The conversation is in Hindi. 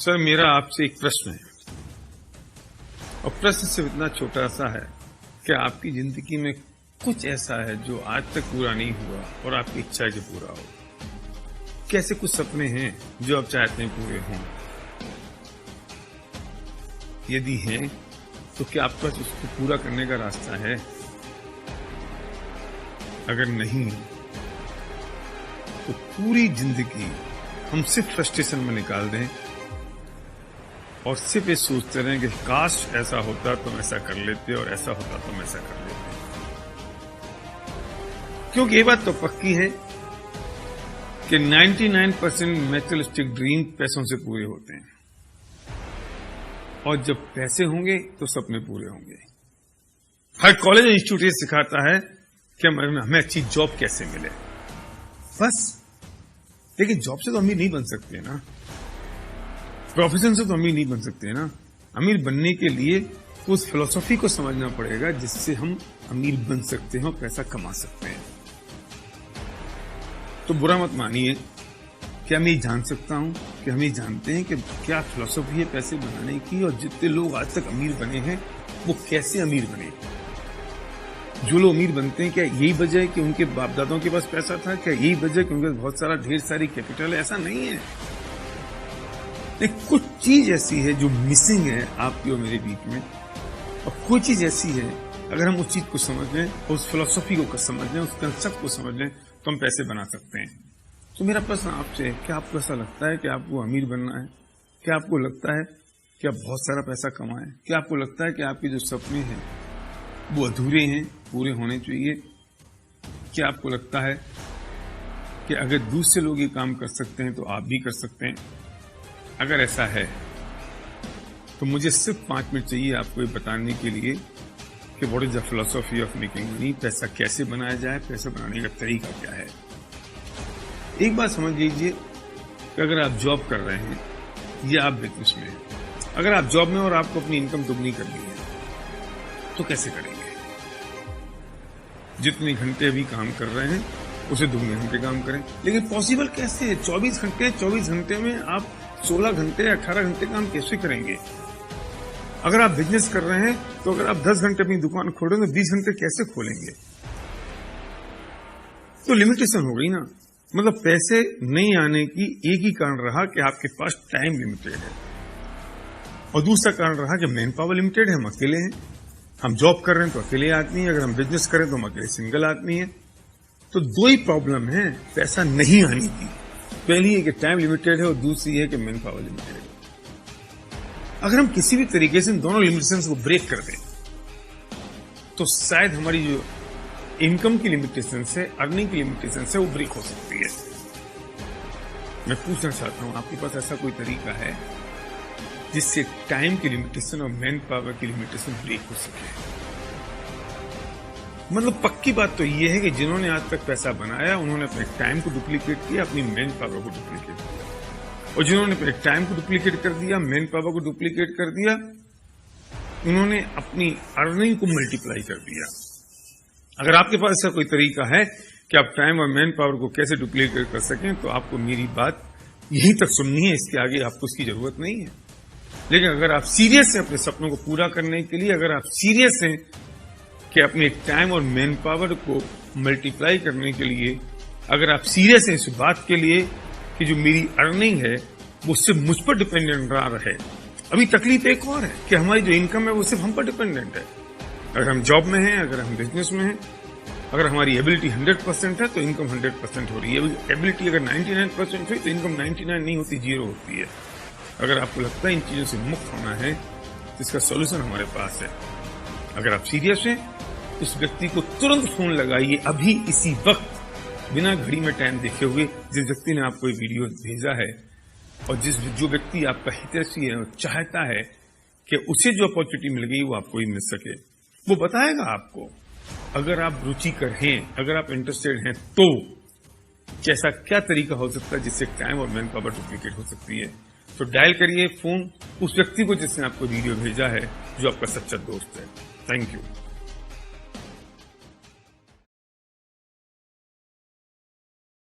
सर, मेरा आपसे एक प्रश्न है और प्रश्न सिर्फ इतना छोटा सा है कि आपकी जिंदगी में कुछ ऐसा है जो आज तक पूरा नहीं हुआ और आपकी इच्छा है कि पूरा हो। कैसे कुछ सपने हैं जो आप चाहते हैं पूरे हों? यदि हैं तो क्या आपके पास उसको पूरा करने का रास्ता है? अगर नहीं तो पूरी जिंदगी हम सिर्फ फ्रस्ट्रेशन में निकाल दें और सिर्फ ये सोचते रहें कि काश ऐसा होता तो हम ऐसा कर लेते और ऐसा होता तो हम ऐसा कर लेते। क्योंकि ये बात तो पक्की है कि 99% मैटेरियलिस्टिक ड्रीम पैसों से पूरे होते हैं और जब पैसे होंगे तो सपने पूरे होंगे। हर कॉलेज इंस्टीट्यूट ये सिखाता है कि हमें अच्छी जॉब कैसे मिले, बस। लेकिन जॉब से तो अमीर नहीं बन सकते ना, प्रोफेशन से तो अमीर नहीं बन सकते ना। अमीर बनने के लिए उस फिलॉसफी को समझना पड़ेगा जिससे हम अमीर बन सकते हैं और पैसा कमा सकते हैं। तो बुरा मत मानिए, क्या मैं जान सकता हूं कि हम ये जानते हैं कि क्या फिलॉसफी है पैसे बनाने की, और जितने लोग आज तक अमीर बने हैं वो कैसे अमीर बने। जो लोग अमीर बनते हैं, क्या यही वजह है कि उनके बाप दादाओं के पास पैसा था? क्या यही वजह है कि उनके पास बहुत सारा ढेर सारी कैपिटल है? ऐसा नहीं है। एक कुछ चीज ऐसी है जो मिसिंग है आपकी और मेरे बीच में, और कोई चीज ऐसी है अगर हम उस चीज को समझ लें, उस फिलॉसफी को समझ लें, उस कंसेप्ट को समझ लें, तो हम पैसे बना सकते हैं। तो मेरा प्रश्न आपसे है, क्या आपको ऐसा लगता है कि आपको अमीर बनना है? क्या आपको लगता है कि आप बहुत सारा पैसा कमाएं? क्या आपको लगता है कि आपके जो सपने हैं वो अधूरे हैं, पूरे होने चाहिए? क्या आपको लगता है कि अगर दूसरे लोग ये काम कर सकते हैं तो आप भी कर सकते हैं? अगर ऐसा है तो मुझे सिर्फ 5 मिनट चाहिए आपको ये बताने के लिए कि what is the philosophy of making money, पैसा कैसे बनाया जाए, पैसा बनाने का तरीका क्या है। एक बात समझ लीजिए कि अगर आप जॉब कर रहे हैं या आप बिजनेस में हैं, अगर आप जॉब में और आपको अपनी इनकम दुगनी करनी है तो कैसे करेंगे? जितने घंटे अभी काम कर रहे हैं उसे दुगने घंटे काम करें। लेकिन पॉसिबल कैसे है? 24 घंटे में आप 16 घंटे या 18 घंटे काम कैसे करेंगे? अगर आप बिजनेस कर रहे हैं तो अगर आप 10 घंटे अपनी दुकान खोल रहे हैं तो 20 घंटे कैसे खोलेंगे? तो लिमिटेशन हो गई ना। मतलब पैसे नहीं आने की एक ही कारण रहा कि आपके पास टाइम लिमिटेड है, और दूसरा कारण रहा कि मैन पावर लिमिटेड है, हम अकेले हैं। हम जॉब कर रहे हैं तो अकेले आदमी है, अगर हम बिजनेस करें तो हम अकेले सिंगल आदमी है। तो दो ही प्रॉब्लम है पैसा नहीं आने की। पहली है कि टाइम लिमिटेड है और दूसरी है कि मैन पावर लिमिटेड है। अगर हम किसी भी तरीके से इन दोनों लिमिटेशंस को ब्रेक कर दें तो शायद हमारी जो इनकम की लिमिटेशन है, अर्निंग की लिमिटेशन है, वो ब्रेक हो सकती है। मैं पूछना चाहता हूं, आपके पास ऐसा कोई तरीका है जिससे टाइम की लिमिटेशन और मैन पावर की लिमिटेशन ब्रेक हो सके? मतलब पक्की बात तो ये है कि जिन्होंने आज तक पैसा बनाया उन्होंने अपने टाइम को डुप्लीकेट किया, अपनी मैन पावर को डुप्लीकेट किया, और जिन्होंने अपने टाइम को डुप्लीकेट कर दिया, मैन पावर को डुप्लीकेट कर दिया, उन्होंने अपनी अर्निंग को मल्टीप्लाई कर दिया। अगर आपके पास ऐसा कोई तरीका है कि आप टाइम और मैन पावर को कैसे डुप्लीकेट कर सकें तो आपको मेरी बात यहीं तक सुननी है, इसके आगे आपको उसकी जरूरत नहीं है। लेकिन अगर आप सीरियस हैं अपने सपनों को पूरा करने के लिए, अगर आप सीरियस हैं कि अपने टाइम और मैन पावर को मल्टीप्लाई करने के लिए, अगर आप सीरियस हैं इस बात के लिए कि जो मेरी अर्निंग है वो सिर्फ मुझ पर डिपेंडेंट ना रहे। अभी तकलीफ एक और है कि हमारी जो इनकम है वो सिर्फ हम पर डिपेंडेंट है। अगर हम जॉब में हैं, अगर हम बिजनेस में हैं, अगर हमारी एबिलिटी 100% है तो इनकम 100% हो रही है। एबिलिटी अगर 99% हुई तो इनकम 99 नहीं होती, 0 होती है। अगर आपको लगता है इन चीजों से मुक्त होना है तो इसका सॉल्यूशन हमारे पास है। अगर आप सीरियस हैं उस व्यक्ति को तुरंत फोन लगाइए, अभी इसी वक्त, बिना घड़ी में टाइम देखे हुए, जिस व्यक्ति ने आपको ये वीडियो भेजा है, और जो व्यक्ति आपका हितैषी है और चाहता है कि उसे जो अपॉर्चुनिटी मिल गई वो आपको ही मिल सके, वो बताएगा आपको। अगर आप रुचिकर हैं, अगर आप इंटरेस्टेड हैं तो कैसा क्या तरीका हो सकता है जिससे टाइम और मैन पावर डुप्लीकेट हो सकती है। तो डायल करिए फोन उस व्यक्ति को जिसने आपको वीडियो भेजा है, जो आपका सच्चा दोस्त है। Thank you.